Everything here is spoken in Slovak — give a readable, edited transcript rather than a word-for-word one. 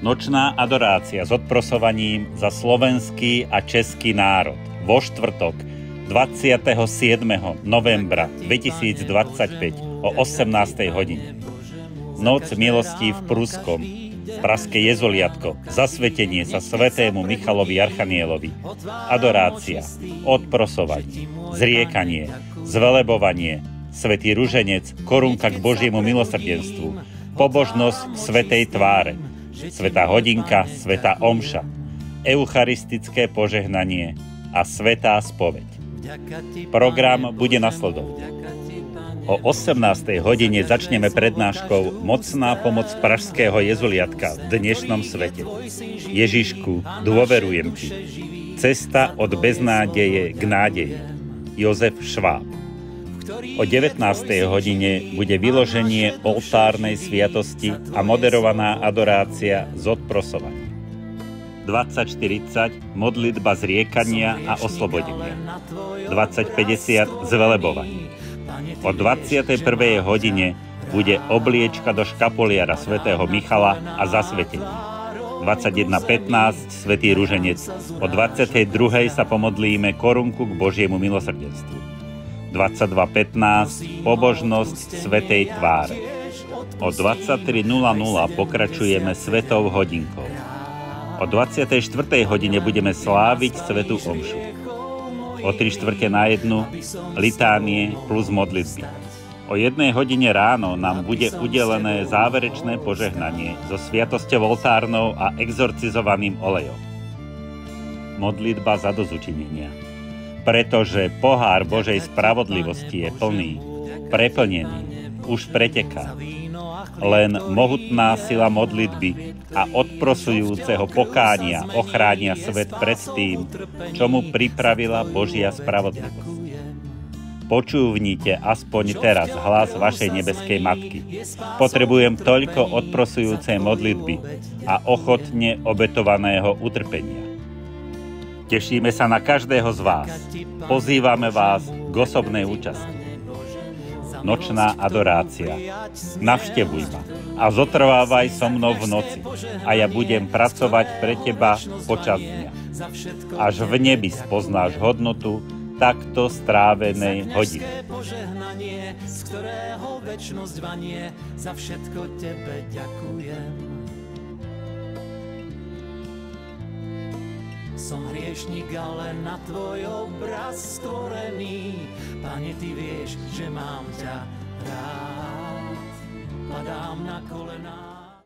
Nočná adorácia s odprosovaním za slovenský a český národ vo štvrtok 27. novembra 2025 o 18. hodine. Noc milostí v Pruskom, Pražské jezoliatko, zasvetenie sa svätému Michalovi Archanielovi, adorácia, odprosovanie, zriekanie, zvelebovanie, svätý ruženec, korunka k Božiemu milosrdenstvu, pobožnosť svätej tváre, svätá hodinka, svätá omša, eucharistické požehnanie a svätá spoveď. Program bude nasledovať. O 18. hodine začneme prednáškou Mocná pomoc pražského jezoliatka v dnešnom svete. Ježišku, dôverujem ti. Cesta od beznádeje k nádeji. Jozef Šváb. O 19. hodine bude vyloženie oltárnej sviatosti a moderovaná adorácia s odprosovaním. 20:40 modlitba zriekania a oslobodenia. 20:50 zvelebovanie. O 21. hodine bude obliečka do škapuliara svätého Michala a zasvetenie. 21:15 svätý ruženec. O 22. sa pomodlíme korunku k Božiemu milosrdenstvu. 22:15 pobožnosť svätej tváre. O 23:00 pokračujeme svätou hodinkou. O 24. hodine budeme sláviť svätú omšu. O 3:45 litánie plus modlitby. O 1 hodine ráno nám bude udelené záverečné požehnanie so sviatosťou oltárnou a exorcizovaným olejom. Modlitba zadozučinenia. Pretože pohár Božej spravodlivosti je plný, preplnený, už preteká. Len mohutná sila modlitby a odprosujúceho pokánia ochránia svet pred tým, čo mu pripravila Božia spravodlivosť. Počúvnite aspoň teraz hlas vašej nebeskej matky. Potrebujem toľko odprosujúcej modlitby a ochotne obetovaného utrpenia. Tešíme sa na každého z vás. Pozývame vás k osobnej účasti. Nočná adorácia. Navštevuj ma a zotrvávaj so mnou v noci a ja budem pracovať pre teba počas dňa. Až v nebi spoznáš hodnotu takto strávenej hodiny. Požehnanie, z ktorého večnosť vanie, za všetko tebe ďakujem. Som hriešnik, ale na tvoj obraz stvorený. Pane, ty vieš, že mám ťa rád. Padám na kolená.